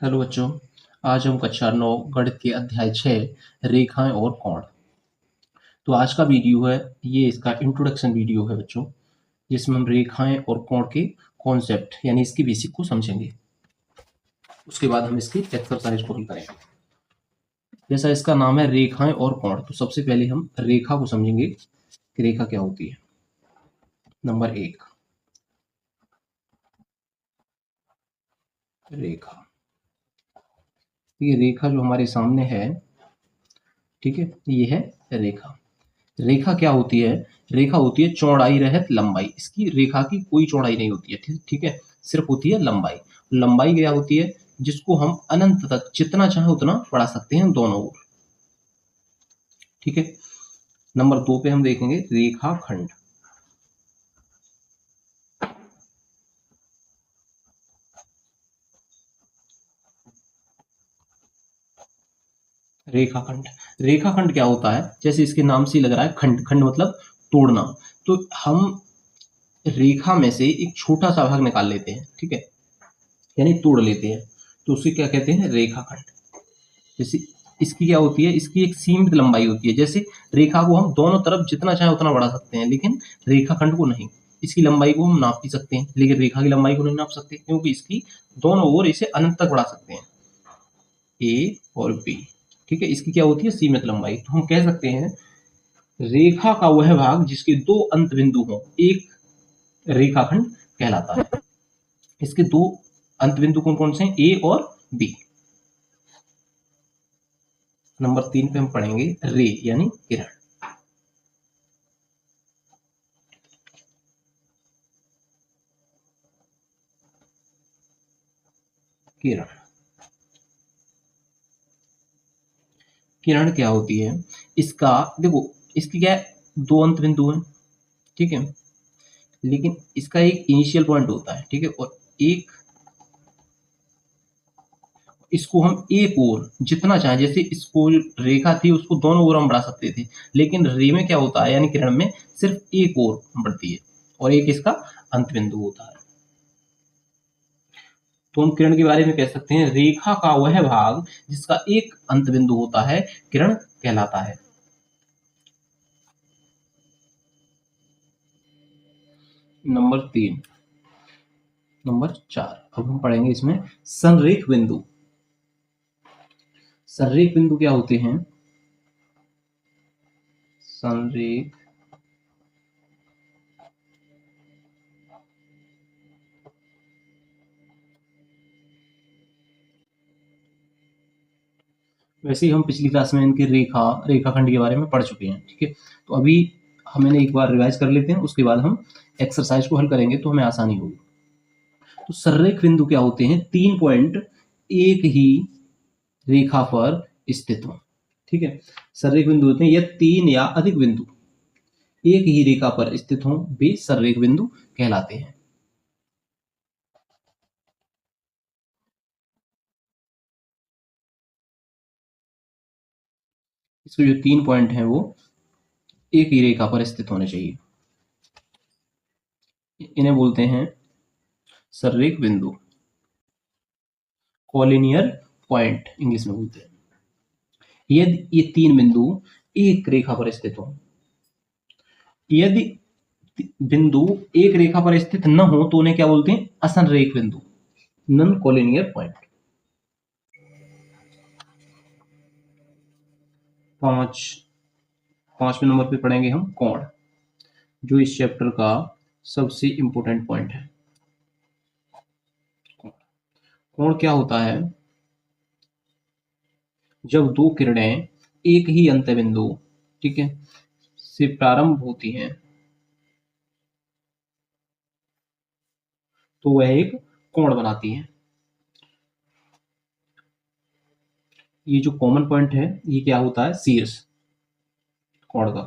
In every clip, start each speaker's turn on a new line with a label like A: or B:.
A: Hello बच्चों, आज हम कक्षा 9 गणित के अध्याय 6 रेखाएं और कोण। तो आज का वीडियो है, ये इसका इंट्रोडक्शन वीडियो है बच्चों, जिसमें हम रेखाएं और कोण के कॉन्सेप्ट यानी इसकी बेसिक को समझेंगे। उसके बाद हम इसकी एक्सरसाइज को हल करेंगे। जैसा इसका नाम है रेखाएं और कोण, तो सबसे पहले हम रेखा को समझेंगे कि रेखा क्या होती है। नंबर 1, रेखा। ये रेखा जो हमारे सामने है, ठीक है, ये है रेखा। रेखा क्या होती है? रेखा होती है चौड़ाई रहित लंबाई। इसकी रेखा की कोई चौड़ाई नहीं होती है, ठीक ठीक है, सिर्फ होती है लंबाई। लंबाई क्या होती है? जिसको हम अनंत तक जितना चाहे उतना बढ़ा सकते हैं दोनों ओर, ठीक है। नंबर 2 पे हम देखेंगे रेखाखंड। रेखाखंड, रेखाखंड क्या होता है? जैसे इसके नाम से ही लग रहा है, खंड, खंड मतलब तोड़ना। तो हम रेखा में से एक छोटा सा भाग निकाल लेते हैं, ठीक है, यानी तोड़ लेते हैं, तो उसे क्या कहते हैं? रेखाखंड। जैसे इसकी क्या होती है? इसकी एक सीमित लंबाई होती है। जैसे रेखा को हम दोनों तरफ जितना चाहे उतना बढ़ा सकते हैं, लेकिन रेखाखंड को नहीं। इसकी लंबाई को हम नाप भी सकते हैं, लेकिन रेखा की लंबाई को नहीं नाप सकते, क्योंकि इसकी दोनों ओर इसे अनंत तक बढ़ा सकते हैं, ए और बी, ठीक है। इसकी क्या होती है? सीमित लंबाई। तो हम कह सकते हैं रेखा का वह भाग जिसके दो अंत बिंदु हों, एक रेखाखंड कहलाता है। इसके दो अंत बिंदु कौन कौन से हैं? ए और बी। नंबर 3 पे हम पढ़ेंगे रे यानी किरण। किरण, किरण क्या होती है? इसका देखो, इसकी क्या है? दो अंत बिंदु हैं, ठीक है, लेकिन इसका एक इनिशियल पॉइंट होता है, ठीक है, और एक, इसको हम एक ओर जितना चाहें, जैसे इसको रेखा थी उसको दोनों ओर हम बढ़ा सकते थे, लेकिन रे में क्या होता है, यानी किरण में सिर्फ एक ओर बढ़ती है और एक इसका अंत बिंदु होता है। तो हम किरण के बारे में कह सकते हैं रेखा का वह भाग जिसका एक अंत बिंदु होता है, किरण कहलाता है। नंबर 3, नंबर 4, अब हम पढ़ेंगे इसमें संरेख बिंदु। संरेख बिंदु क्या होते हैं? संरेख वैसे ही हम पिछली क्लास में इनके रेखाखंड के बारे में पढ़ चुके हैं, ठीक है। तो अभी हम इन्हें एक बार रिवाइज कर लेते हैं, उसके बाद हम एक्सरसाइज को हल करेंगे तो हमें आसानी होगी। तो संरेख बिंदु क्या होते हैं? 3 पॉइंट एक ही रेखा पर स्थित हो, ठीक है। संरेख बिंदु होते हैं या 3 या अधिक बिंदु एक ही रेखा पर स्थित हों, वे संरेख बिंदु कहलाते हैं। इसके जो 3 पॉइंट हैं वो एक ही रेखा पर स्थित होने चाहिए, इन्हें बोलते हैं संरेख बिंदु, कॉलिनियर पॉइंट इंग्लिश में बोलते हैं। यदि ये 3 बिंदु एक रेखा पर स्थित हो, यदि बिंदु एक रेखा पर स्थित न हो तो उन्हें क्या बोलते हैं? असंरेख बिंदु, नॉन कॉलिनियर पॉइंट। 5वें नंबर पे पढ़ेंगे हम कोण, जो इस चैप्टर का सबसे इंपॉर्टेंट पॉइंट है। कोण क्या होता है? जब दो किरणें एक ही अंत बिंदु, ठीक है, से प्रारंभ होती हैं तो वह एक कोण बनाती है। ये जो कॉमन पॉइंट है ये क्या होता है? शीर्ष कोण का,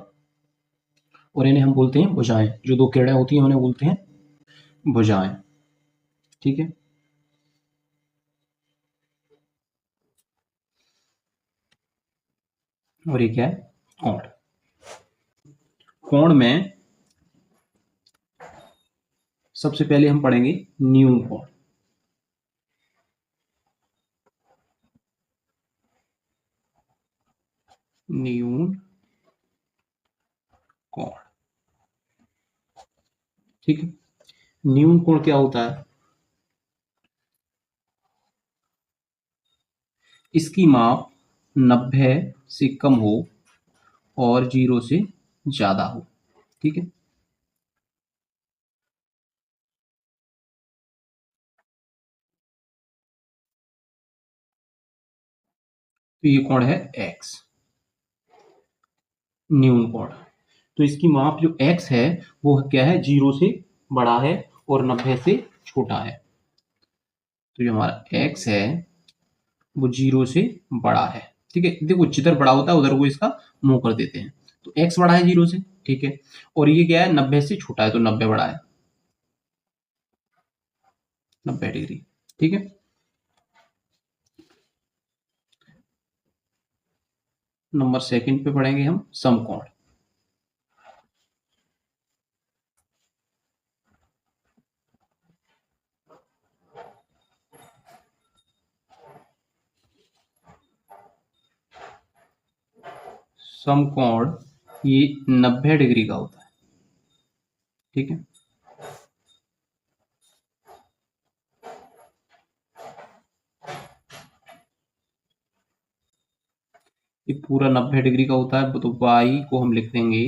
A: और इन्हें हम बोलते हैं भुजाएं। जो दो किरणें होती हैं उन्हें बोलते हैं भुजाएं, ठीक है। और ये क्या है? कोण। कोण में सबसे पहले हम पढ़ेंगे न्यून कोण। न्यून कोण। ठीक है, न्यून कोण क्या होता है? इसकी माप 90 से कम हो और 0 से ज्यादा हो। ठीक है, तो ये कोण है x, न्यून कोण। तो इसकी माप जो x है वो क्या है, 0 से बड़ा है और 90 से छोटा है। तो जो हमारा x है वो 0 से बड़ा है। ठीक है, देखो जिधर बड़ा होता है उधर को इसका मुंह कर देते हैं। तो x बड़ा है 0 से, ठीक है, और ये क्या है, 90 से छोटा है, तो 90 बड़ा है, 90 डिग्री। ठीक है, नंबर सेकंड पे पढ़ेंगे हम समकोण। समकोण ये 90 डिग्री का होता है। ठीक है, ये पूरा 90 डिग्री का होता है, तो y को हम लिख देंगे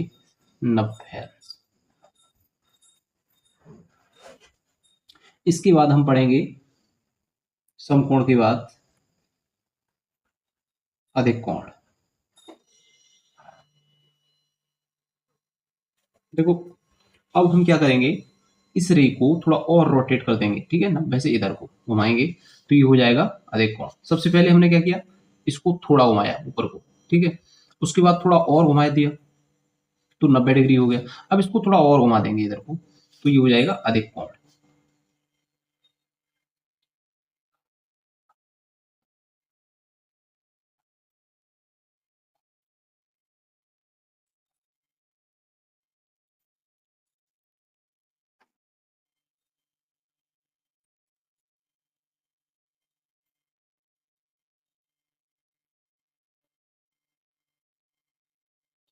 A: 90। इसके बाद हम पढ़ेंगे समकोण के बाद अधिक कोण। देखो, अब हम क्या करेंगे, इस रे को थोड़ा और रोटेट कर देंगे। ठीक है, 90 से इधर को घुमाएंगे तो ये हो जाएगा अधिक कोण। सबसे पहले हमने क्या किया, इसको थोड़ा घुमाया ऊपर को। ठीक है, उसके बाद थोड़ा और घुमा दिया तो 90 डिग्री हो गया। अब इसको थोड़ा और घुमा देंगे इधर को तो ये हो जाएगा अधिक कोण।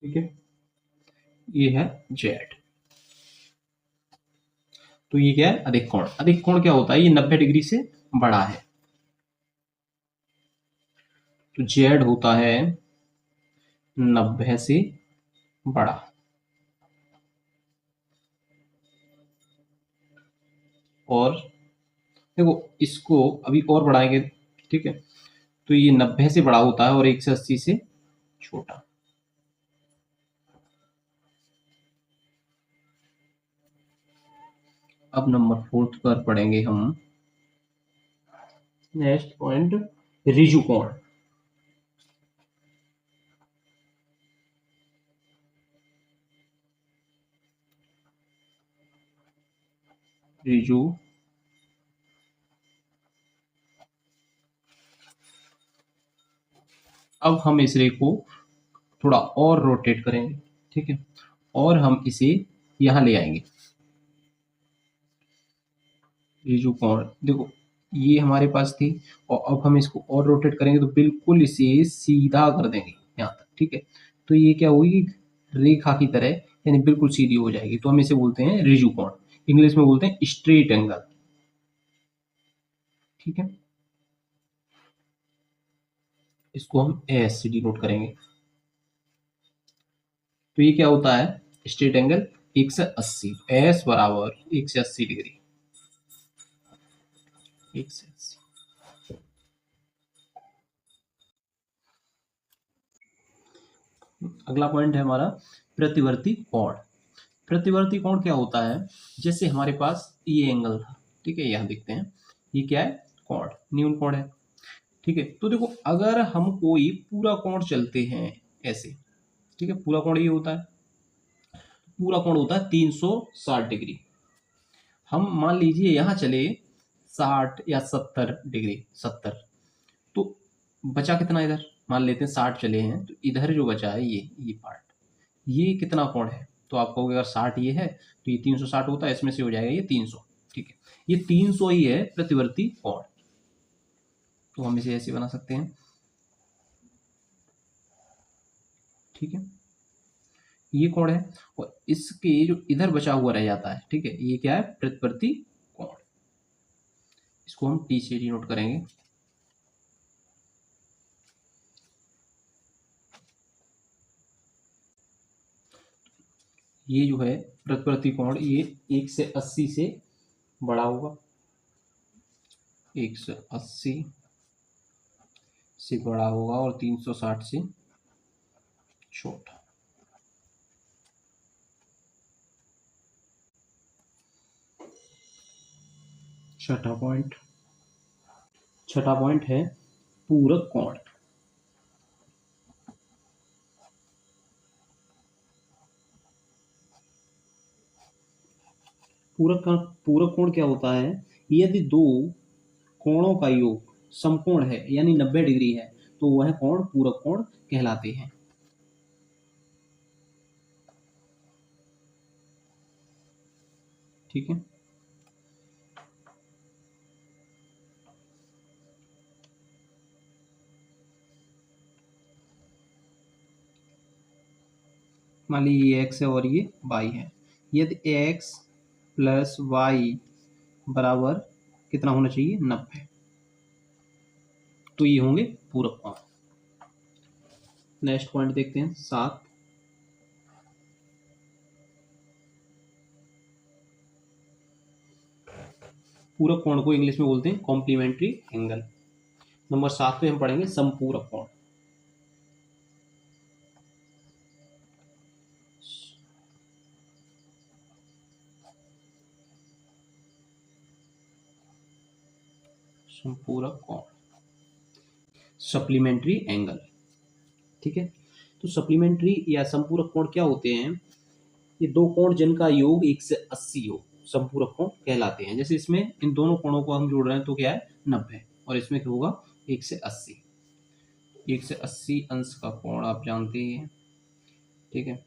A: ठीक है, ये है जेड। तो ये क्या है, अधिक कोण। अधिक कोण क्या होता है, ये 90 डिग्री से बड़ा है। तो जेड होता है 90 से बड़ा। और देखो, इसको अभी और बढ़ाएंगे। ठीक है, तो ये 90 से बड़ा होता है और 180 से छोटा। अब नंबर फोर्थ पर पढ़ेंगे हम नेक्स्ट पॉइंट, रिजु कोण। रिजु अब हम इस रे को थोड़ा और रोटेट करेंगे। ठीक है, और हम इसे यहां ले आएंगे। रिजु कोण देखो, ये हमारे पास थी, और अब हम इसको और रोटेट करेंगे तो बिल्कुल इसे सीधा कर देंगे यहाँ तक। ठीक है, तो ये क्या होगी, रेखा की तरह, यानी बिल्कुल सीधी हो जाएगी। तो हम इसे बोलते हैं रिजु कोण, इंग्लिश में बोलते हैं स्ट्रेट एंगल। ठीक है, इसको हम एस से डिनोट करेंगे। तो ये क्या होता है, स्ट्रेट एंगल 180, एस बराबर 180 डिग्री। 180। अगला पॉइंट है हमारा प्रतिवर्ती कोण। प्रतिवर्ती कोण क्या होता है, जैसे हमारे पास ये एंगल था। ठीक है, यहां देखते हैं, ये क्या है, कोण, न्यून कोण है। ठीक है, तो देखो, अगर हम कोई पूरा कोण चलते हैं ऐसे, ठीक है, पूरा कोण ये होता है, पूरा कोण होता है 360 डिग्री। हम मान लीजिए यहां चले 60 या 70 डिग्री, 70, तो बचा कितना इधर, मान लेते हैं 60 चले हैं, तो इधर जो बचा है ये पार्ट, ये कितना कोण है, तो आप कहोगे अगर 60 ये है तो ये 360 होता है, इसमें से हो जाएगा ये 300। ठीक है, ये 300 ही है प्रतिवर्ती कोण। तो हम इसे ऐसे बना सकते हैं, ठीक है, ये कोण है, और इसके जो इधर बचा हुआ रह जाता है, ठीक है, ये क्या है, प्रतिप्रति कोण। इसको हम टी से डिनोट करेंगे। ये जो है प्रतिप्रति कोण, ये 180 से बड़ा होगा, 180 से बड़ा होगा, और 360 से छोटा। छठा पॉइंट है पूरक कोण। पूरक कोण क्या होता है, यदि दो कोणों का योग समकोण है यानी 90 डिग्री है तो वह कोण पूरक कोण कहलाते हैं। ठीक है, मान लीजिए ये x है और ये y है। यदि x प्लस वाई बराबर कितना होना चाहिए, 90, तो ये होंगे पूरक कोण। नेक्स्ट पॉइंट देखते हैं 7। पूरक कोण को इंग्लिश में बोलते हैं कॉम्प्लीमेंट्री एंगल। नंबर 7 पे हम पढ़ेंगे समपूरक कोण। समपूरक कोण, सप्लीमेंट्री एंगल। ठीक है, तो सप्लीमेंट्री या संपूरक कोण क्या होते हैं, ये दो कोण जिनका योग 180 हो, संपूरक कोण कहलाते हैं। जैसे इसमें इन दोनों कोणों को हम जोड़ रहे हैं तो क्या है, 90, और इसमें क्या होगा, 180। 180 अंश का कोण आप जानते ही हैं। ठीक है,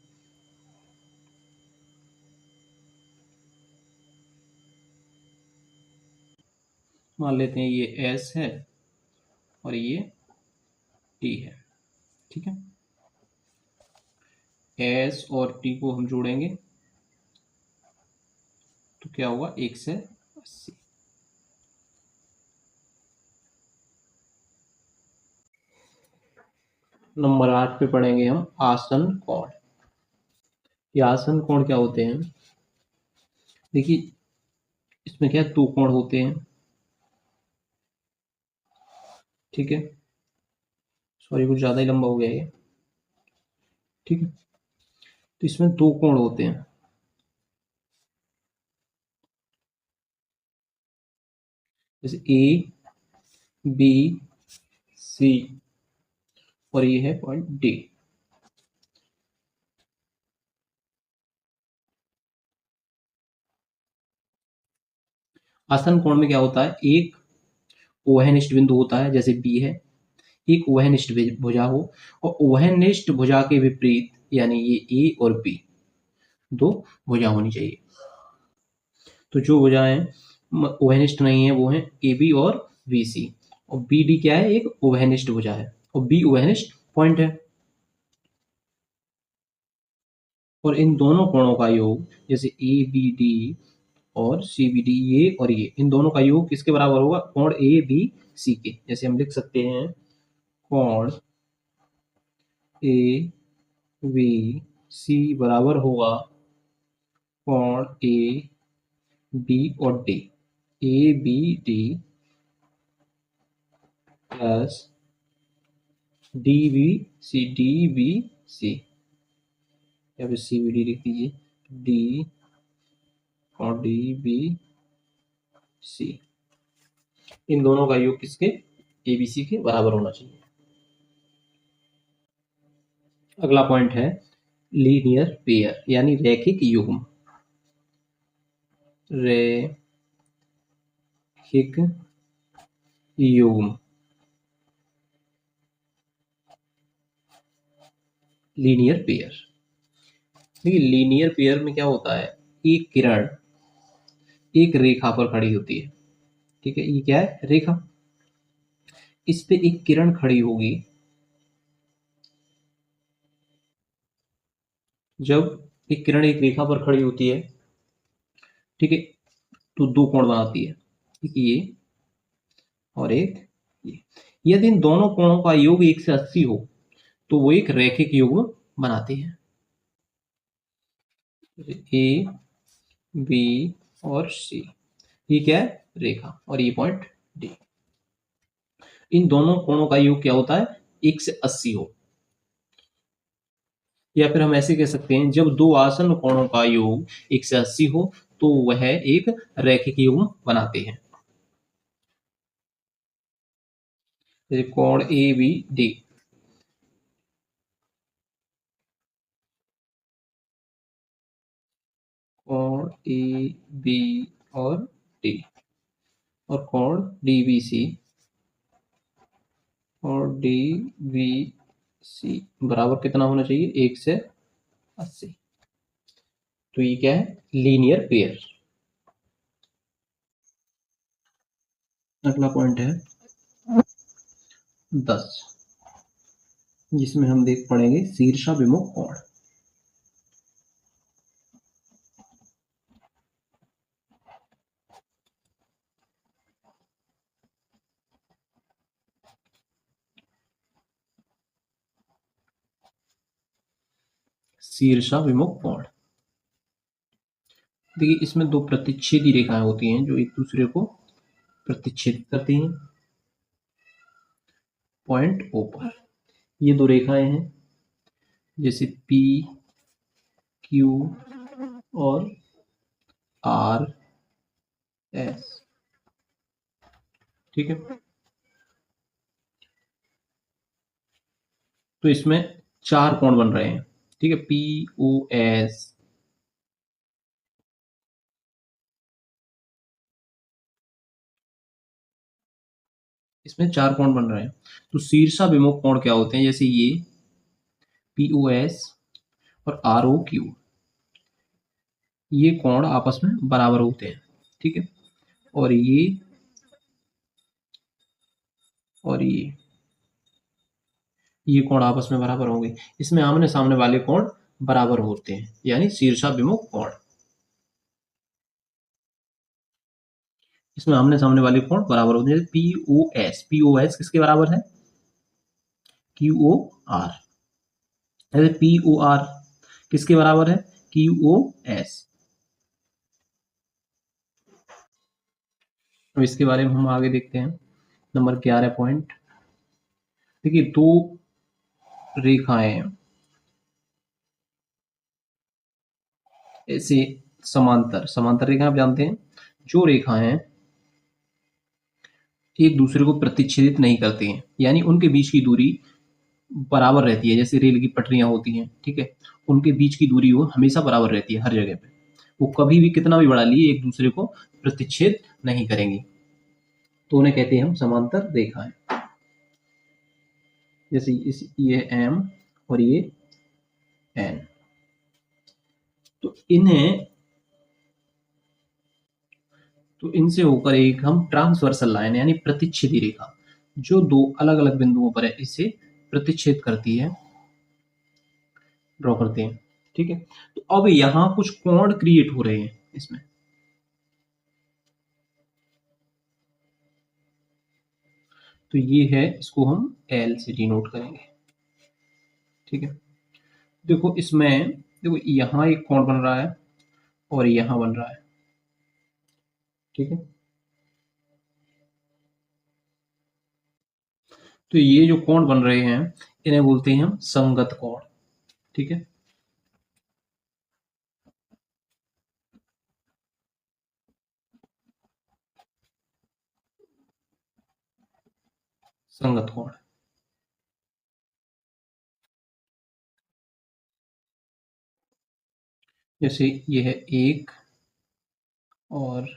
A: मान लेते हैं ये S है और ये T है। ठीक है, S और T को हम जोड़ेंगे तो क्या होगा, 180। नंबर 8 पे पढ़ेंगे हम आसन कोण। ये आसन कोण क्या होते हैं, देखिए इसमें क्या है, दो कोण होते हैं। ठीक है, सॉरी कुछ ज़्यादा ही लंबा हो गया ये। ठीक है, तो इसमें दो कोण होते हैं, जैसे ए बी सी, और ये है पॉइंट डी। आसन कोण में क्या होता है, एक ओहनिष्ठ बिंदु होता है जैसे बी है, एक ओहनिष्ठ भुजा हो, और ओहनिष्ठ भुजा के विपरीत यानी ये ए और बी दो भुजा होनी चाहिए। तो जो भुजाएं ओहनिष्ठ नहीं है वो है ए बी और बी सी, और बी डी क्या है, एक ओहनिष्ठ भुजा है, और बी ओहनिष्ठ पॉइंट है। और इन दोनों कोणों का योग, जैसे ए बी डी और सी बी डी, ये और ये, इन दोनों का योग किसके बराबर होगा, कोण ए बी सी के। जैसे हम लिख सकते हैं कोण ए बी सी बराबर होगा कोण ए बी और D, A B D plus D B C, D B C, या फिर सी बी डी लिख दीजिए, डी और डी बी सी, इन दोनों का योग किसके, ए बी सी के बराबर होना चाहिए। अगला पॉइंट है लीनियर पेयर यानी रैखिक युग्म। रैखिक युग्म, लीनियर पेयर। देखिए लीनियर पेयर में क्या होता है, एक किरण एक रेखा पर खड़ी होती है। ठीक है, ये क्या है, रेखा, इस पे एक किरण खड़ी होगी, जब एक किरण एक रेखा पर खड़ी होती है, ठीक है, तो दो कोण बनाती है, एक ये और एक ये। यदि इन दोनों कोणों का योग 1 से 80 हो तो वो एक रैखिक युग्म बनाते हैं। ए, बी और सी, ये क्या है, रेखा, और ये पॉइंट डी। इन दोनों कोणों का योग क्या होता है, 1 से 80 हो। या फिर हम ऐसे कह सकते हैं, जब दो आसन्न कोणों का योग 1 से 80 हो तो वह एक रैखिक युग्म बनाते हैं। जैसे कोण ए बी डी, कोण ए बी और डी, और कोण डी बी सी और डी बी सी बराबर कितना होना चाहिए, 1 से 80। तो ये क्या है, लीनियर पेयर। अगला पॉइंट है 10, जिसमें हम देख पड़ेंगे शीर्षाभिमुख कोण। शीर्षाभिमुख कोण, देखिए इसमें दो प्रतिच्छेदी रेखाएं होती हैं जो एक दूसरे को प्रतिच्छेद करती हैं पॉइंट ओ पर। ये दो रेखाएं हैं, जैसे पी क्यू और आर एस, ठीक है। तो इसमें चार कोण बन रहे हैं, ठीक है, पी ओ एस, इसमें चार कोण बन रहे हैं। तो शीर्षाभिमुख कोण क्या होते हैं, जैसे ये पी ओ एस और आर ओ क्यू, ये कोण आपस में बराबर होते हैं, ठीक है। और ये कोण आपस में बराबर होंगे। इसमें आमने सामने वाले कोण बराबर होते हैं, यानी शीर्षाभिमुख कोण। इसमें आमने सामने वाले कोण बराबर होते हैं। पी ओ एस किसके बराबर है, क्यू ओ आर। जैसे पी ओ आर किसके बराबर है, क्यू ओ एस। अब इसके बारे में हम आगे देखते हैं। नंबर 11 पॉइंट, देखिए दो रेखाएं ऐसे समांतर, समांतर रेखा आप जानते हैं, जो रेखाएं एक दूसरे को प्रतिच्छेदित नहीं करती हैं, यानी उनके बीच की दूरी बराबर रहती है। जैसे रेल की पटरियां होती हैं, ठीक है, उनके बीच की दूरी वो हमेशा बराबर रहती है हर जगह पे, वो कभी भी कितना भी बढ़ा लिए एक दूसरे को प्रतिच्छेद नहीं करेंगी, तो उन्हें कहते हैं हम समांतर रेखाएं। जैसे ये एम और ये एन, तो इनसे होकर एक हम ट्रांसवर्सल लाइन यानी प्रतिच्छेदी रेखा, जो दो अलग अलग बिंदुओं पर है, इसे प्रतिच्छेद करती है, ड्रॉ करते हैं, ठीक है। तो अब यहां कुछ कोण क्रिएट हो रहे हैं इसमें, तो ये है, इसको हम एल से डिनोट करेंगे, ठीक है। देखो इसमें, देखो यहां एक कोण बन रहा है और यहां बन रहा है, ठीक है। तो ये जो कोण बन रहे हैं इन्हें बोलते हैं हम संगत कोण, ठीक है। संगत कोण, जैसे ये है एक और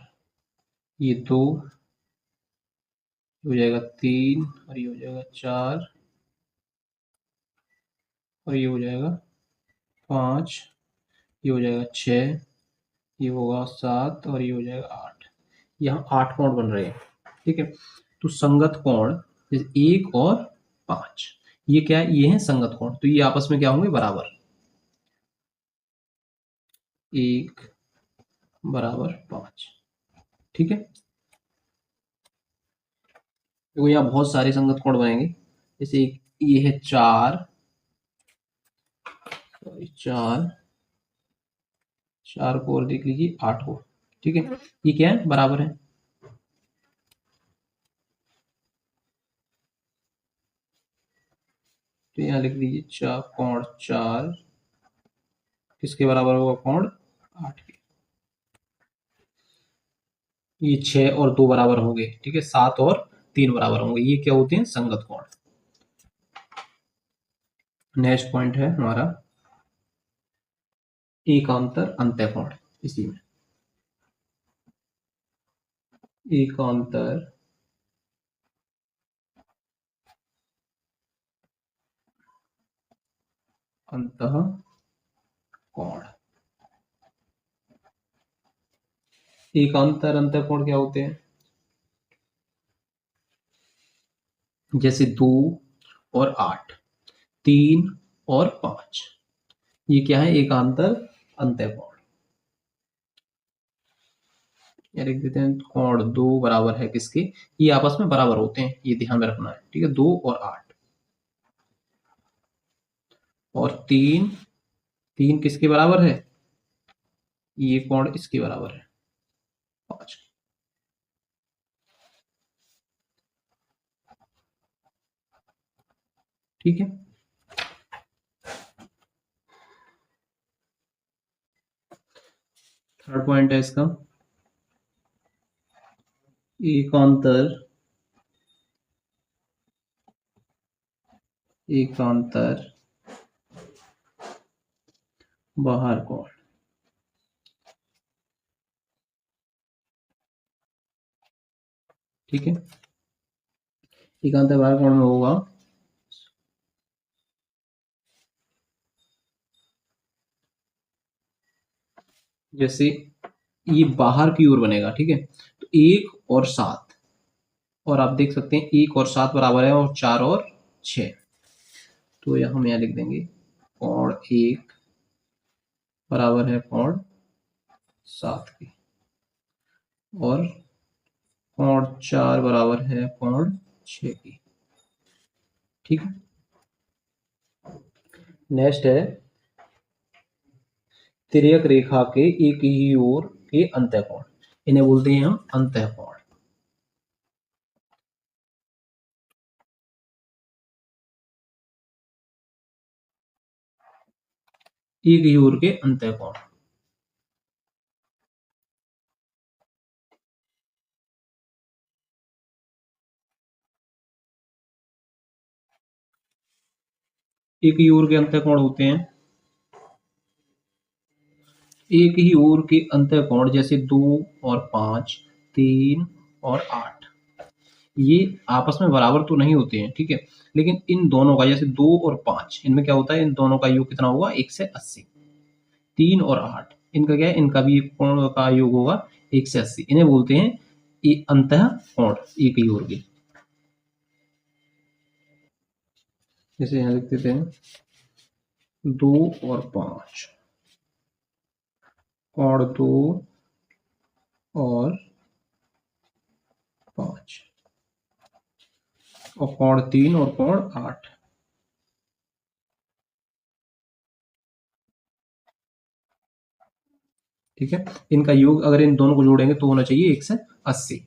A: ये दो, ये हो जाएगा 3 और ये हो जाएगा 4 और ये हो जाएगा 5, ये हो जाएगा 6, ये होगा 7 और ये हो जाएगा 8। यहाँ 8 कोण बन रहे हैं, ठीक है। तो संगत कोण जैसे 1 और 5, ये क्या है, ये है संगत कोण, तो ये आपस में क्या होंगे, बराबर। 1 बराबर 5। ठीक है, तो यहाँ बहुत सारे संगत कोण बनेंगे। जैसे ये है 4, सॉरी 4, 4 को और देख लीजिए 8 को। ठीक है, ये क्या है, बराबर है। तो यहाँ लिख दीजिए कोण 4 किसके बराबर होगा, कोण 8 के। ये 6 और 2 बराबर होंगे। ठीक है, 7 और 3 बराबर होंगे। ये क्या होते हैं, संगत कोण। नेक्स्ट पॉइंट है हमारा एकांतर अंतःकोण। इसी में एकांतर अंतःकोण। एकांतर अंतःकोण क्या होते हैं, जैसे 2 और 8, 3 और 5, ये क्या है, एकांतर अंतःकोण। ये लिख देते हैं, कोण 2 बराबर है किसके, ये आपस में बराबर होते हैं, ये ध्यान में रखना है। ठीक है, 2 और 8, और 3, 3 किसके बराबर है, ये कोण इसके बराबर है, 5। ठीक है, थर्ड पॉइंट है इसका एकांतर बाहर कोण। ठीक है, एकांतर बाहर कोण में होगा जैसे ये बाहर की ओर बनेगा। ठीक है, तो 1 और 7, और आप देख सकते हैं 1 और 7 बराबर है, और 4 और 6, तो यह हम यहाँ लिख देंगे कोण 1 बराबर है कोण 7 के, और कोण 4 बराबर है कोण 6 की। ठीक है, नेक्स्ट है तिर्यक रेखा के एक ही ओर के अंतःकोण, इन्हें बोलते हैं हम अंतःकोण। एक ही ओर के अंतःकोण। एक ही ओर के अंतःकोण होते हैं, एक ही ओर के अंतःकोण जैसे 2 और 5, 3 और 8, ये आपस में बराबर तो नहीं होते हैं। ठीक है, लेकिन इन दोनों का, जैसे 2 और 5, इनमें क्या होता है, इन दोनों का योग कितना होगा, 1 से 80। 3 और 8, इनका क्या है, इनका भी कोण का योग होगा 1 से 80। इन्हें बोलते हैं अंतःकोण, एक ही ओर के। जैसे यहाँ लिख देते हैं 2 और 5, कोण 2 और 5, और कोण 3 और कोण 8। ठीक है, इनका योग अगर इन दोनों को जोड़ेंगे तो होना चाहिए 1 से 80।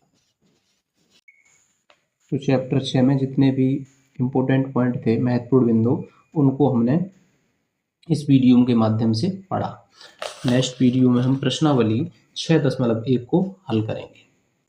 A: तो चैप्टर 6 में जितने भी इम्पोर्टेंट पॉइंट थे, महत्वपूर्ण बिंदु, उनको हमने इस वीडियो के माध्यम से पढ़ा। नेक्स्ट वीडियो में हम प्रश्नावली 6.1 को हल करेंगे।